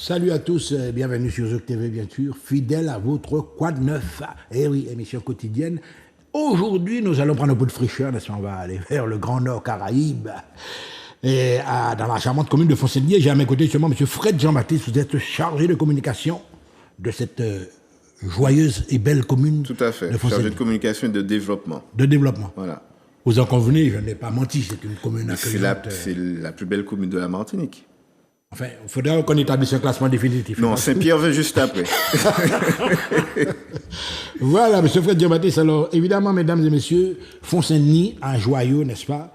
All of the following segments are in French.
Salut à tous, bienvenue sur Zouk TV bien sûr, fidèle à votre Quad 9. Eh oui, émission quotidienne. Aujourd'hui, nous allons prendre un peu de fraîcheur, n'est-ce pas? On va aller vers le Grand Nord Caraïbe. Et dans la charmante commune de Fontainebleau, j'ai à mes côtés justement M. Fred Jean-Baptiste, vous êtes chargé de communication de cette joyeuse et belle commune. Tout à fait, chargé de communication et de développement. De développement. Voilà. Vous en convenez, je n'ai pas menti, c'est une commune accueillante. C'est la plus belle commune de la Martinique. Enfin, il faudrait qu'on établisse un classement définitif. Non, Saint-Pierre veut juste après. Voilà, M. Fred Jean-Baptiste. Alors, évidemment, mesdames et messieurs, Fontainebleau, un joyau, n'est-ce pas?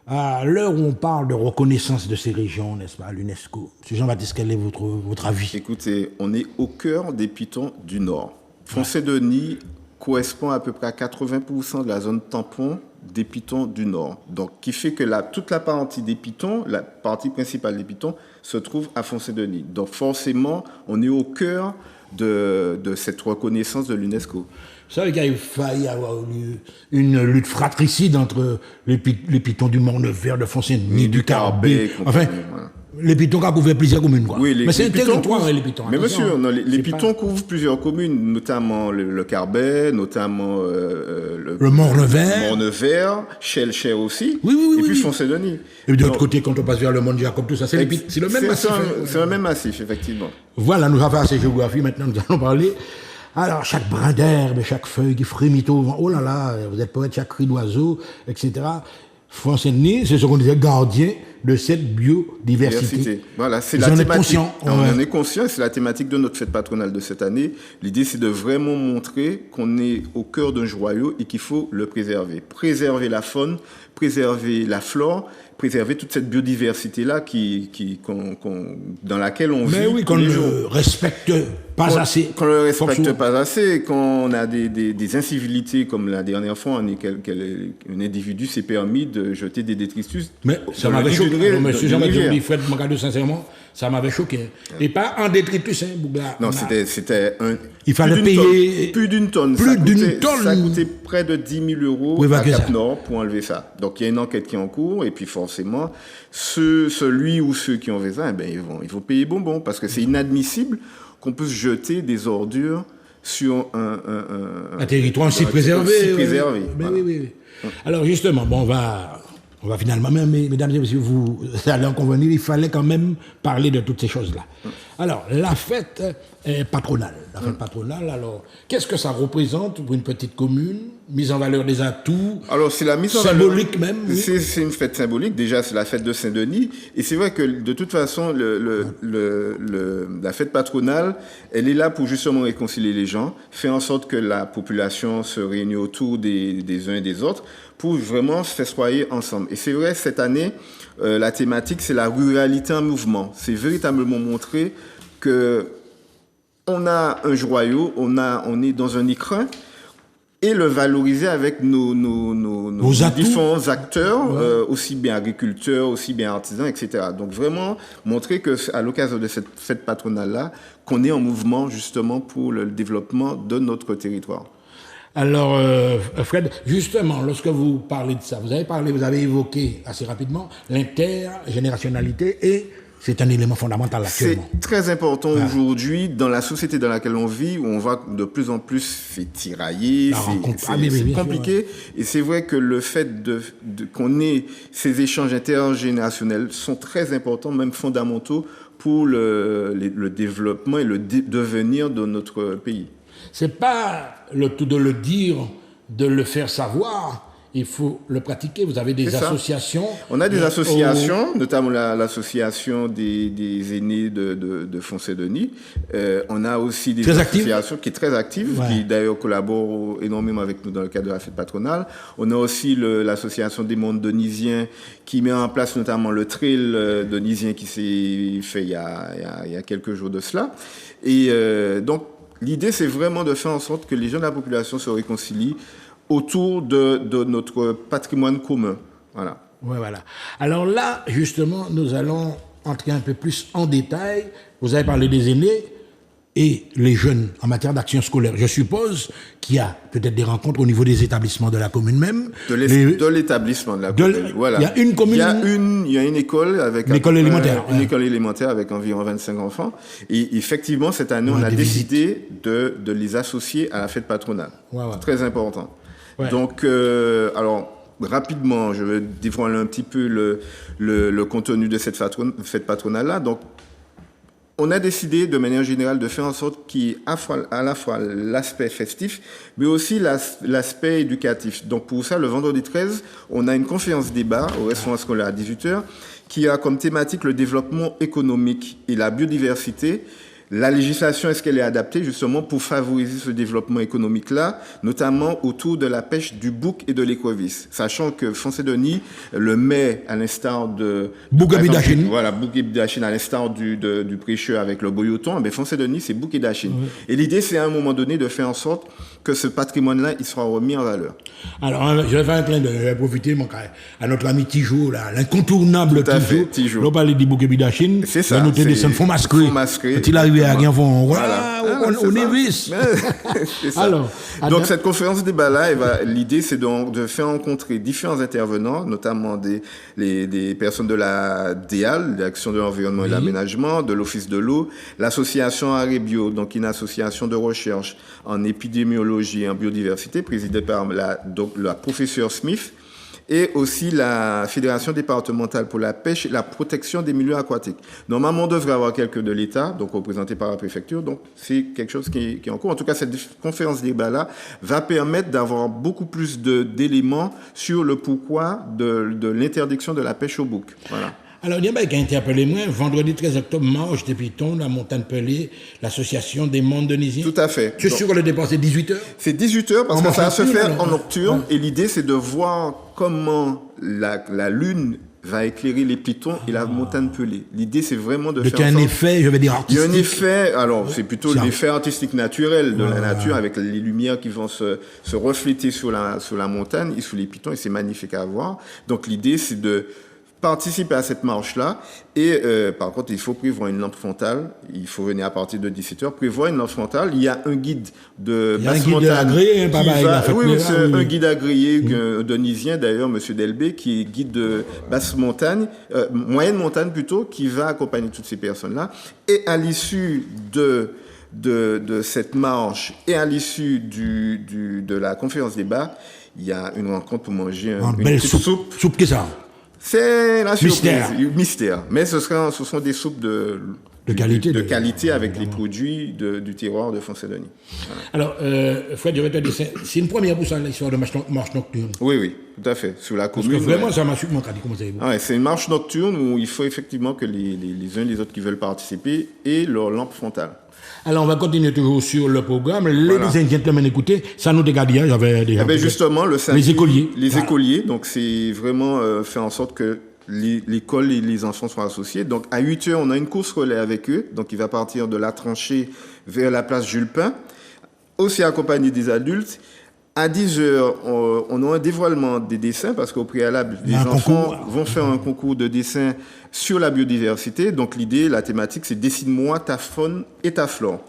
À l'heure où on parle de reconnaissance de ces régions, n'est-ce pas, à l'UNESCO. M. Jean-Baptiste, quel est votre avis? Écoutez, on est au cœur des Pitons du Nord. Fontainebleau correspond à peu près à 80% de la zone tampon des Pitons du Nord. Donc, qui fait que toute la partie des Pitons, la partie principale des Pitons, se trouve à Fontainebleau. Donc, forcément, on est au cœur de cette reconnaissance de l'UNESCO. Vous savez qu'il a failli avoir une lutte fratricide entre les Pitons du Mont-Neuf-Vert, de Fontainebleau, du Carbet. Enfin, voilà. Les Pitons qui couvrent plusieurs communes, quoi. Oui, mais c'est un territoire, les Pitons. Mais monsieur, les Pitons couvrent plusieurs communes, notamment le Carbet, notamment le Mont-Neuf-Vert, Chelcher aussi, et puis Fontainebleau. Et de l'autre côté, quand on passe vers le Mont-Jacob, tout ça, c'est le même massif. C'est le même massif, effectivement. Voilà, nous avons assez de géographie, maintenant nous allons parler. Alors, chaque brin d'herbe, chaque feuille qui frémit au vent, oh là là, vous êtes poète, chaque cri d'oiseau, etc. Fontainebleau, c'est ce qu'on disait, gardien de cette biodiversité. Voilà, c'est la thématique. On est conscient, c'est la thématique de notre fête patronale de cette année. L'idée, c'est de vraiment montrer qu'on est au cœur d'un joyau et qu'il faut le préserver. Préserver la faune, préserver la flore, préserver toute cette biodiversité-là dans laquelle on vit. Mais oui, qu'on ne respecte pas assez. Qu'on ne le respecte pas assez, quand on a des incivilités, comme la dernière fois, un individu s'est permis de jeter des détritus. Mais ça m'avait choqué. Monsieur Jean-Baptiste Fred Mancadou, sincèrement, ça m'avait choqué. Et pas un détritus, hein, Bougla. Non, c'était un. Il fallait payer. Plus d'une tonne. Plus d'une tonne. Ça coûtait près de 10 000 euros à Cap-Nord pour enlever ça. Donc il y a une enquête qui est en cours, et puis forcément, celui ou ceux qui ont fait ça, ils vont payer bonbon, parce que c'est inadmissible qu'on puisse jeter des ordures sur un territoire aussi préservé. Voilà. Oui. Alors justement, on va finalement, mesdames et messieurs, vous allez en convenir, il fallait quand même parler de toutes ces choses-là. Alors, la fête patronale. Alors, qu'est-ce que ça représente pour une petite commune? Mise en valeur des atouts. Alors, c'est la mise en symbolique valeur. Même. Oui. C'est une fête symbolique. Déjà, c'est la fête de Saint-Denis. Et c'est vrai que, de toute façon, la fête patronale, elle est là pour justement réconcilier les gens, faire en sorte que la population se réunisse autour des uns et des autres, pour vraiment festoyer ensemble. Et c'est vrai, cette année, la thématique, c'est la ruralité en mouvement. C'est véritablement montrer que on a un joyau, on est dans un écrin, et le valoriser avec nos différents acteurs, aussi bien agriculteurs, aussi bien artisans, etc. Donc vraiment montrer qu'à l'occasion de cette fête patronale-là, qu'on est en mouvement justement pour le développement de notre territoire. Alors, Fred, justement, lorsque vous parlez de ça, vous avez évoqué assez rapidement l'intergénérationnalité et c'est un élément fondamental actuellement. C'est très important aujourd'hui dans la société dans laquelle on vit, où on voit de plus en plus fait tirailler, c'est compliqué. Et c'est vrai que le fait qu'on ait ces échanges intergénérationnels sont très importants, même fondamentaux pour le développement et le devenir de notre pays. C'est pas le tout de le dire, de le faire savoir. Il faut le pratiquer. Vous avez des associations. On a des associations, notamment l'association des aînés de Fontainebleau. On a aussi des associations qui est très active, qui d'ailleurs collabore énormément avec nous dans le cadre de la fête patronale. On a aussi l'association des mondes donisiens qui met en place notamment le trail donisien qui s'est fait il y a quelques jours de cela. Et donc, l'idée, c'est vraiment de faire en sorte que les gens de la population se réconcilient autour de notre patrimoine commun. Voilà. Ouais, voilà. Alors là, justement, nous allons entrer un peu plus en détail. Vous avez parlé des aînés. et les jeunes en matière d'action scolaire. Je suppose qu'il y a peut-être des rencontres au niveau des établissements de la commune même. De l'établissement de la commune. Voilà. Il y a une commune. Il y a une école avec une école élémentaire. Une école élémentaire avec environ 25 enfants. Et effectivement, cette année, on a décidé de les associer à la fête patronale. Ouais. Très important. Ouais. Donc, alors, rapidement, je vais dévoiler un petit peu le contenu de cette fête patronale-là. Donc, on a décidé de manière générale de faire en sorte qu'il y ait à la fois l'aspect festif, mais aussi l'aspect éducatif. Donc pour ça, le vendredi 13, on a une conférence débat au restaurant scolaire à 18h qui a comme thématique le développement économique et la biodiversité. La législation, est-ce qu'elle est adaptée justement pour favoriser ce développement économique-là, notamment autour de la pêche du bouc et de l'écrevisse, sachant que Foncé-Denis le met à l'instar de... Bouc et Dachine. Voilà, bouc et Dachine à l'instar du prêcheur avec le boyoton, mais Foncé-Denis, c'est bouc et Dachine. Et l'idée, c'est à un moment donné de faire en sorte que ce patrimoine-là, il sera remis en valeur. Alors, je vais faire un clin d'œil, je vais profiter à notre ami Tijo, là, l'incontournable Tijo. L'on parlait du bouc et Dachine. C'est ça. Nous te descendons, font masquer. Quand il arrive à rien, on est vis. Alors, donc cette conférence débat-là, l'idée c'est de faire rencontrer différents intervenants, notamment des personnes de la DEAL, l'Action de l'environnement et de l'aménagement, de l'Office de l'eau, l'association Arébio, donc une association de recherche en épidémiologie et en biodiversité, présidée par la professeure Smith, et aussi la Fédération départementale pour la pêche et la protection des milieux aquatiques. Normalement, on devrait avoir quelques de l'État, donc représentés par la préfecture, donc c'est quelque chose qui est en cours. En tout cas, cette conférence débat-là va permettre d'avoir beaucoup plus d'éléments sur le pourquoi de l'interdiction de la pêche au bouc. Voilà. Alors, il y a un qui a interpellé moi, vendredi 13 octobre, marche des Pitons, la montagne Pelée, l'association des mondes denisiens. Tout à fait. Je suis sûr que le départ, c'est 18h. C'est 18h parce que ça va se faire en nocturne. Et l'idée, c'est de voir comment la lune va éclairer les Pitons et la montagne Pelée. L'idée, c'est vraiment de faire un effet, je vais dire, artistique. Il y a un effet, alors c'est plutôt l'effet artistique naturel de la nature avec les lumières qui vont se refléter sur la montagne et sur les Pitons, et c'est magnifique à voir. Donc l'idée, c'est de participer à cette marche-là. Et par contre, il faut prévoir une lampe frontale. Il faut venir à partir de 17h. Prévoir une lampe frontale. Il y a un guide de basse montagne. Agréé, c'est un guide agréé denisien, d'ailleurs, M. Delbé, qui est guide de basse montagne, moyenne montagne plutôt, qui va accompagner toutes ces personnes-là. Et à l'issue de cette marche et à l'issue de la conférence débat, il y a une rencontre pour manger une belle petite soupe. Soupe qu'est ça? C'est la surprise, mystère. Mais ce sont des soupes de qualité avec les produits du terroir de Foncé-Denis. Voilà. Alors, Fred, je vais te dire, c'est une première pour ça, l'histoire de marche nocturne. Oui, tout à fait. Sur la commune. Parce que vraiment, ça m'a surpris comment ça évolue. C'est une marche nocturne où il faut effectivement que les uns et les autres qui veulent participer aient leur lampe frontale. Alors, on va continuer toujours sur le programme. Ladies and gentlemen, écoutez, ça nous dégage, j'avais déjà... justement, le samedi, les écoliers. Les écoliers, donc c'est vraiment faire en sorte que l'école et les enfants soient associés. Donc, à 8h, on a une course relais avec eux. Donc, il va partir de la tranchée vers la place Jules Pin, aussi accompagné des adultes. À 10h, on a un dévoilement des dessins parce qu'au préalable, les enfants vont faire un concours de dessin sur la biodiversité. Donc l'idée, la thématique, c'est dessine-moi ta faune et ta flore.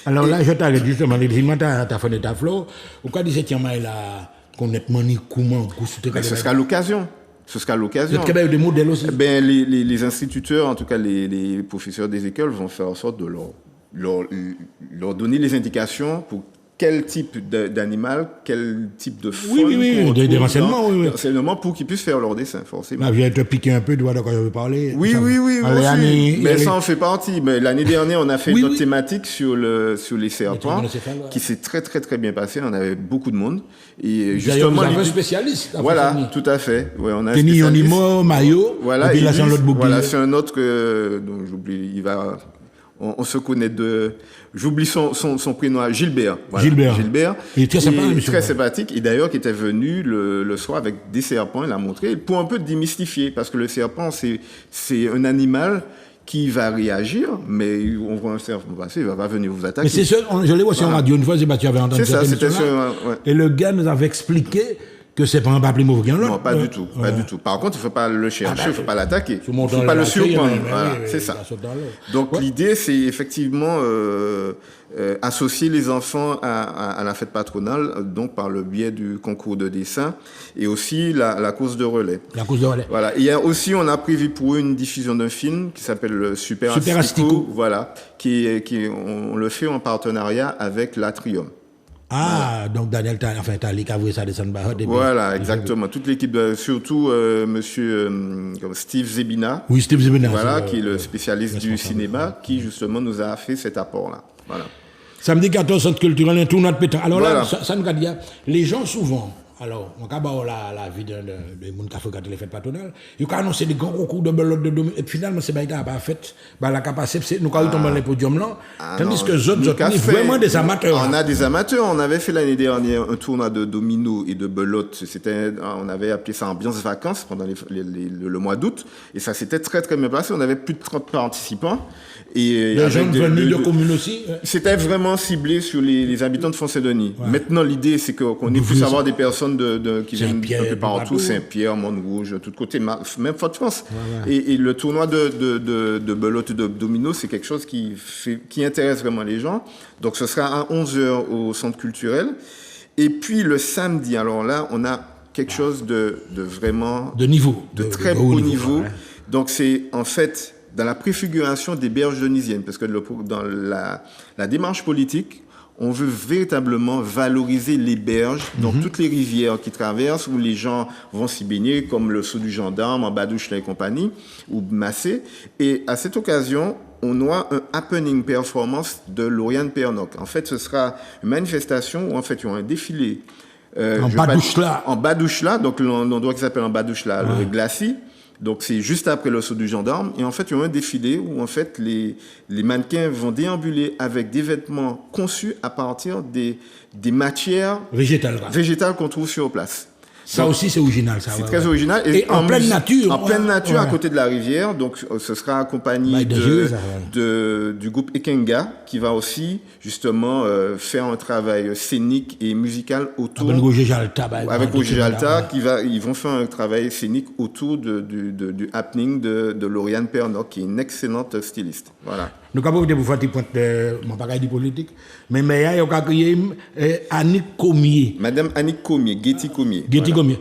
Alors là, je t'arrête justement, dessine-moi ta faune et ta flore. Pourquoi 17e mai là, qu'on est mani comment ce sera l'occasion. Ce sera l'occasion. Vous avez des modèles aussi. Les instituteurs, en tout cas les professeurs des écoles, vont faire en sorte de leur donner les indications pour quel type d'animal, quel type de faune. Oui, des renseignements. Des renseignements pour qu'ils puissent faire leur dessin, forcément. Là, je vais te piquer un peu, de quoi je veux parler. Oui. Mais ça en fait partie. Mais l'année dernière, on a fait notre thématique sur les serpents, qui s'est très, très, très bien passé. On avait beaucoup de monde. Et justement, vous avez un spécialiste. Voilà, tout à fait. Ouais, on a Denis Onimo, Mayo. Voilà, et puis là, c'est un autre bouc. Voilà, c'est un autre dont j'oublie. Il va... On se connaît j'oublie son prénom, Gilbert. Voilà. Gilbert. Il est très sympa, monsieur. Très sympathique. Et d'ailleurs, qui était venu le soir avec des serpents, il a montré, pour un peu démystifier, parce que le serpent, c'est un animal qui va réagir, mais on voit un serpent passer, il va pas venir vous attaquer. Mais c'est ça, je l'ai vu sur radio une fois, tu avais entendu ça. C'était sûr, ouais. Et le gars nous avait expliqué que c'est pas un plus mauvais qu'un autre. Non, pas du tout, pas du tout. Par contre, il ne faut pas le chercher, il ne faut pas l'attaquer. Il ne faut pas le surprendre. Voilà, oui, c'est ça. Donc l'idée, c'est effectivement associer les enfants à la fête patronale, donc par le biais du concours de dessin et aussi la course de relais. La course de relais. Voilà. Il y a aussi, on a prévu pour eux une diffusion d'un film qui s'appelle Super Astico. Voilà, on le fait en partenariat avec l'Atrium. Ah, donc Daniel, t'as les cavoués, ça descend bas. Voilà, exactement. Toute l'équipe, surtout monsieur Steve Zebina. Oui, Steve Zebina. Voilà, qui est le spécialiste du cinéma, qui justement nous a fait cet apport-là. Voilà. Samedi 14, centre culturel, un tournoi de pétanque. Alors voilà. Là, ça nous a dit, les gens souvent, alors, on a la vie de monde qui a fait les fêtes patronales, ils ont annoncé des grands concours de belote de domaine, et finalement, c'est pas pas fait, la capacité, nous avons tombé dans les podiums là, tandis que les autres, vraiment des amateurs. On a des amateurs, on avait fait l'année dernière un tournoi de domino et de belote, on avait appelé ça ambiance vacances pendant le mois d'août, et ça s'était très très bien passé, on avait plus de 30 participants. Et les gens venus de communes aussi. C'était vraiment ciblé sur les habitants de Font-Saint-Denis. Ouais. Maintenant, l'idée, c'est qu'on ait pu avoir des personnes qui viennent un peu partout, Saint-Pierre, Montrouge, de tous côtés, même Fort-de-France. Ouais. Et le tournoi de belote de domino, c'est quelque chose qui intéresse vraiment les gens. Donc, ce sera à 11h au centre culturel. Et puis, le samedi, alors là, on a quelque chose de vraiment... De niveau. De très haut niveau. Ouais. Donc, c'est en fait... dans la préfiguration des berges denysiennes, parce que dans la démarche politique, on veut véritablement valoriser les berges, donc toutes les rivières qui traversent, où les gens vont s'y baigner, comme le Saut du Gendarme, en Badouche et compagnie, ou Massé. Et à cette occasion, on aura un happening performance de Lauriane Pernoc. En fait, ce sera une manifestation où, en fait, il y aura un défilé. En Badouche-là. En Badouche-là, donc l'endroit qui s'appelle en Badouche-là, le Glacis. Donc, c'est juste après le Saut du Gendarme. Et en fait, il y a un défilé où, en fait, les mannequins vont déambuler avec des vêtements conçus à partir des matières végétales qu'on trouve sur place. Ça donc, aussi, c'est original. Ça, c'est très original. Et en pleine nature. En pleine nature, à côté de la rivière. Donc, ce sera accompagné du groupe Ekenga, qui va aussi, justement, faire un travail scénique et musical autour... Avec Roger Jalta, ils vont faire un travail scénique autour du happening de Lauriane Pernoc, qui est une excellente styliste. Voilà. Nous avons pour faire des points de mon bagage politique, mais il y a Annick Comier. Madame Annick Comier, Getty Comier. Getty Comier.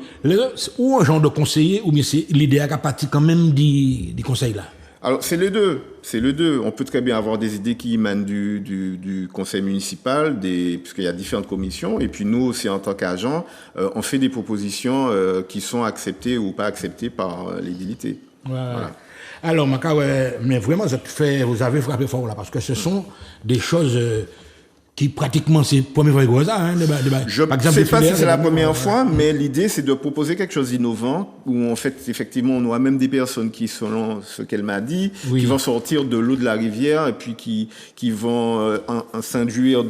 Ou un genre de conseiller, ou bien c'est l'idée à partir quand même du conseil là? Alors, c'est les deux. C'est les deux. On peut très bien avoir des idées qui émanent du conseil municipal, puisqu'il y a différentes commissions. Et puis, nous aussi, en tant qu'agents, on fait des propositions qui sont acceptées ou pas acceptées par l'édilité. Ouais. Voilà. Alors, mais vraiment, vous avez frappé fort là, parce que ce sont des choses qui pratiquement, c'est la première fois que ça. Hein, je ne sais pas si c'est la première fois, mais l'idée, c'est de proposer quelque chose d'innovant, où en fait, effectivement, on aura même des personnes qui, selon ce qu'elle m'a dit, qui vont sortir de l'eau de la rivière et puis qui vont s'induire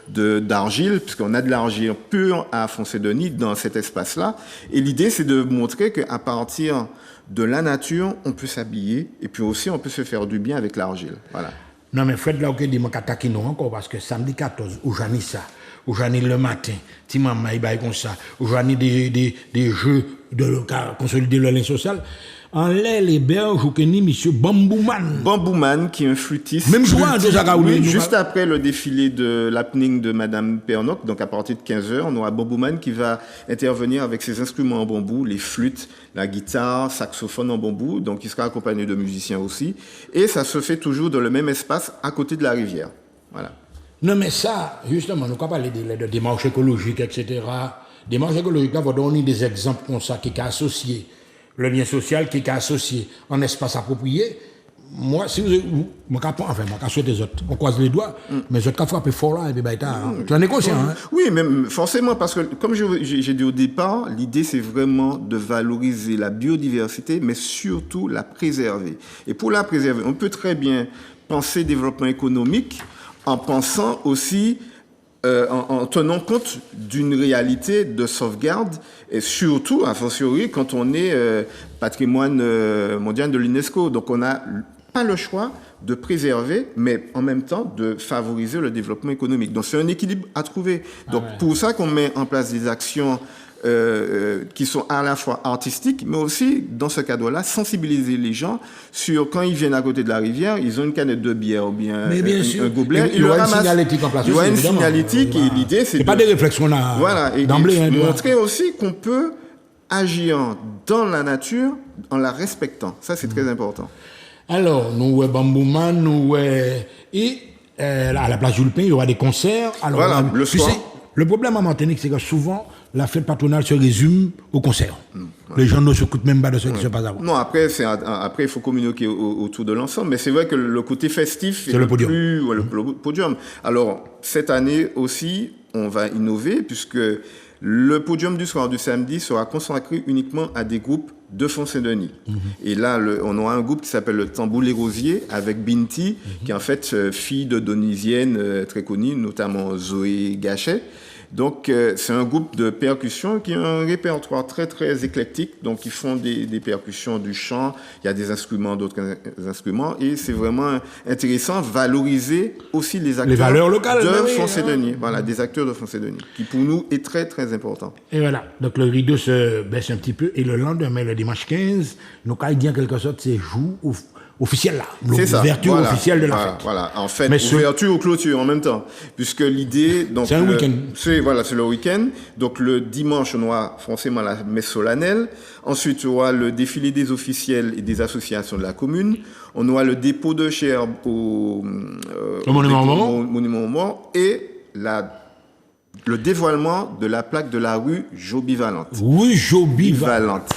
d'argile, puisqu'on a de l'argile pure à Font-Saint-Denis dans cet espace-là. Et l'idée, c'est de montrer qu'à partir de la nature, on peut s'habiller et puis aussi on peut se faire du bien avec l'argile. Voilà. Non, mais Fred, là, ok, dis-moi qu'attaquer nous encore parce que samedi 14, où j'en ai ça, où j'en ai le matin, ti maman, il baille comme ça, où j'en ai des jeux de consolider le lien social. En l'air, les berges, ou que ni monsieur Bambouman. Bambouman, qui est un flûtiste. Même joueur, juste après le défilé de l'happening de Madame Pernoc, donc à partir de 15h, on aura Bambouman qui va intervenir avec ses instruments en bambou, les flûtes, la guitare, saxophone en bambou, donc il sera accompagné de musiciens aussi. Et ça se fait toujours dans le même espace, à côté de la rivière. Voilà. Non, mais ça, justement, nous, quand on parle de démarches écologiques, etc., démarches écologiques, là, on va donner des exemples comme ça, qui est associé. Le lien social qui est associé en espace approprié. Moi, si vous moi, je souhaite les autres, on croise les doigts, mais les autres, qui frappent fort là, et puis, tu en es conscient, hein? Oui, mais forcément, parce que, comme j'ai dit au départ, l'idée, c'est vraiment de valoriser la biodiversité, mais surtout la préserver. Et pour la préserver, on peut très bien penser développement économique en pensant aussi en tenant compte d'une réalité de sauvegarde, et surtout, a fortiori, quand on est patrimoine mondial de l'UNESCO. Donc, on n'a pas le choix de préserver, mais en même temps de favoriser le développement économique. Donc, c'est un équilibre à trouver. Donc, pour ça qu'on met en place des actions qui sont à la fois artistiques, mais aussi, dans ce cadre-là, sensibiliser les gens sur quand ils viennent à côté de la rivière, ils ont une canette de bière ou bien, un gobelet. Il y aura une signalétique en place. Il y aura une signalétique et l'idée, c'est pas des réflexions là. Voilà, et d'emblée. Montrer aussi qu'on peut agir dans la nature en la respectant. Ça, c'est très important. Alors, nous, Bambouman, nous, et à la place Jules Pin, il y aura des concerts. Alors, voilà, le soir. Le problème à Martinique, c'est que souvent, la fête patronale se résume au concert. Les gens ne s'occupent même pas de ce qui se passe avant. Non, après, il faut communiquer autour de l'ensemble. Mais c'est vrai que le côté festif c'est le podium. Le podium. Alors, cette année aussi, on va innover puisque le podium du soir du samedi sera consacré uniquement à des groupes de Font-Saint-Denis. Et là, on aura un groupe qui s'appelle le Tambour Les Rosiers avec Binti, qui est en fait fille de Donisienne très connue, notamment Zoé Gachet. Donc, c'est un groupe de percussion qui a un répertoire très, très éclectique. Donc, ils font des percussions, du chant, il y a des instruments, d'autres instruments. Et c'est vraiment intéressant, valoriser aussi les acteurs valeurs locales, de Font-Saint-Denis. Voilà, des acteurs de Font-Saint-Denis, qui pour nous est très, très important. Et voilà, donc le rideau se baisse un petit peu. Et le lendemain, le dimanche 15, nous, quand il dit en quelque sorte, c'est jour officiel là, l'ouverture officielle de la fête. Voilà, en fait, ouverture ou clôture en même temps, puisque l'idée, donc c'est un week-end. C'est le week-end. Donc le dimanche, on aura forcément la messe solennelle. Ensuite, on aura le défilé des officiels et des associations de la commune. On aura le dépôt de chair au monument au Mort et le dévoilement de la plaque de la rue Joby-Valente. Oui, Joby-Valente.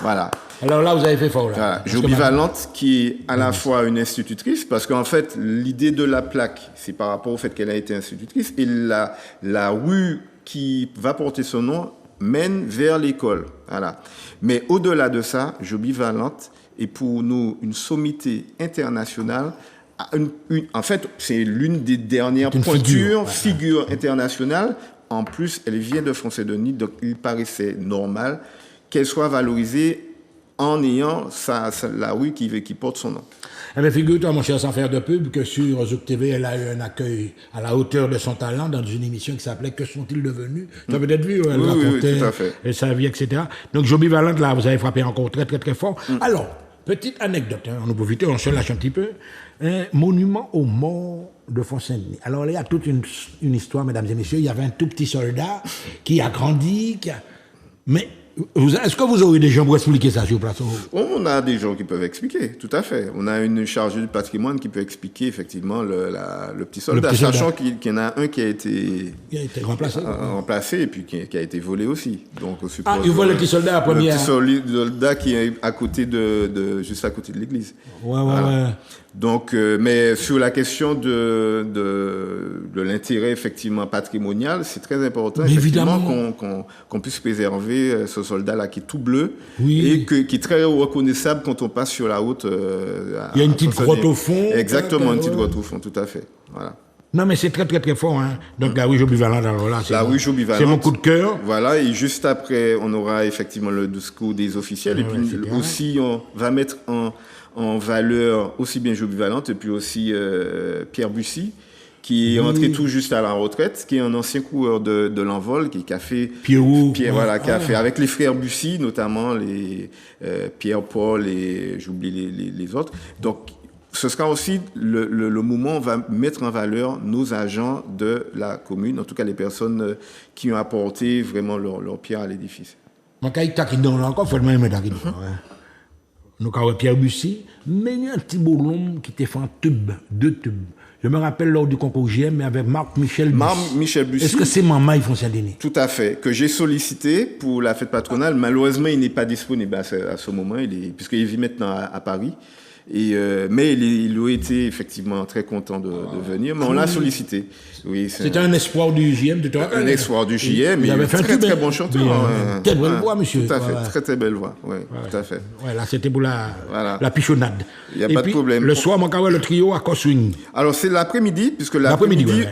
Voilà. Alors là, vous avez fait fort. Voilà. Joby-Valente, qui est à la fois une institutrice, parce qu'en fait, l'idée de la plaque, c'est par rapport au fait qu'elle a été institutrice, et la rue qui va porter son nom mène vers l'école. Voilà. Mais au-delà de ça, Joby-Valente est pour nous une sommité internationale. En fait, c'est l'une des dernières figures internationales. En plus, elle vient de Font-Saint-Denis, donc il paraissait normal qu'elle soit valorisée en ayant la rue qui porte son nom. Eh bien, figure-toi, mon cher, sans faire de pub, que sur Zouk TV, elle a eu un accueil à la hauteur de son talent dans une émission qui s'appelait Que sont-ils devenus? Tu as peut-être vu, elle racontait tout à fait. sa vie, etc. Donc, Joby-Valente, là, vous avez frappé encore très, très, très fort. Alors, petite anecdote, on en profite, on se lâche un petit peu. Un monument aux morts de Font-Saint-Denis. Alors, il y a toute une histoire, mesdames et messieurs. Il y avait un tout petit soldat qui a grandi, mais... Est-ce que vous aurez des gens pour expliquer ça sur place? On a des gens qui peuvent expliquer, tout à fait. On a une chargée du patrimoine qui peut expliquer effectivement le petit soldat, sachant qu'il y en a un qui a été remplacé et puis qui a été volé aussi. Donc, il vole le petit soldat à première. Le petit soldat qui est à côté juste à côté de l'église. Ouais. Donc, mais sur la question de l'intérêt effectivement patrimonial, c'est très important effectivement qu'on puisse préserver ce soldat-là qui est tout bleu et qui est très reconnaissable quand on passe sur la route. Il y a une petite grotte au fond. Exactement, une petite grotte au fond, tout à fait. Voilà. Non, mais c'est très, très, très fort. Hein. Donc, la rue Joby-Valente, alors là, c'est mon coup de cœur. Voilà, et juste après, on aura effectivement le discours des officiels. Et puis aussi, on va mettre en valeur aussi bien Joby-Valente et puis aussi Pierre Bussy, qui est entré tout juste à la retraite, qui est un ancien coureur de l'envol, qui a fait fait avec les frères Bussy, notamment les Pierre-Paul et j'oublie les autres. Donc, ce sera aussi le moment où on va mettre en valeur nos agents de la commune, en tout cas les personnes qui ont apporté vraiment leur pierre à l'édifice. Nous avons Pierre Bussy, mais il y a un petit bonhomme qui était fait en deux tubes. Je me rappelle lors du concours GM, mais avec Marc-Michel Bussy. Est-ce que c'est Maman Font-Saint-Denis? Tout à fait, que j'ai sollicité pour la fête patronale. Malheureusement, il n'est pas disponible à ce moment, puisqu'il vit maintenant à Paris. Mais il a été effectivement très content de venir, mais on l'a sollicité. Oui, c'était un espoir du JM de toi. Un espoir du JM, il avait fait un très bon chanteur. Très belle voix, monsieur. Tout à fait, très très belle voix, tout à fait. Ouais, là c'était pour la pichonnade. Il n'y a pas de problème. Le soir, on a le trio à Coswing. Alors c'est l'après-midi, puisque l'après-midi,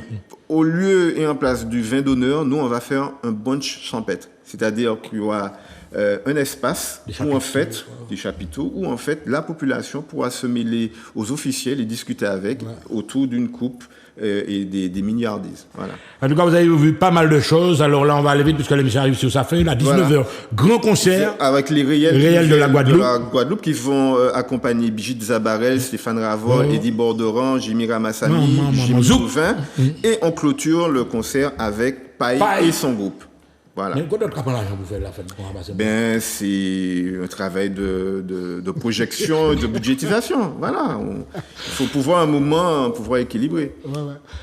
au lieu et en place du vin d'honneur, nous on va faire un brunch champêtre. C'est-à-dire qu'il y aura un espace où, en fait, des chapiteaux, où, en fait, la population pourra se mêler aux officiels et discuter avec autour d'une coupe et des milliardises. Voilà. En tout cas, vous avez vu pas mal de choses. Alors là, on va aller vite puisque l'émission arrive sur sa fin. À 19h, grand concert. Avec les réels de la Guadeloupe. Qui vont accompagner Brigitte Zabarel, Stéphane Ravol, Eddie Borderan, Jimmy Ramassami, Jimmy Zouvin. Et on clôture le concert avec Paille et son groupe. Voilà. Mais quoi d'autre qu'à l'argent pour faire la fête pour ramasser? C'est un travail de projection et de budgétisation. Voilà. Il faut pouvoir équilibrer.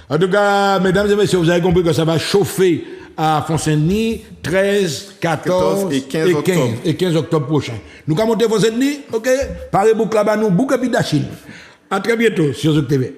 En tout cas, mesdames et messieurs, vous avez compris que ça va chauffer à Font-Saint-Denis 13, 14 et 15 octobre prochain. Nous allons monter Font-Saint-Denis, ok? Parez-vous là-bas, nous, Bouka Pidachine. À très bientôt sur ZOC TV.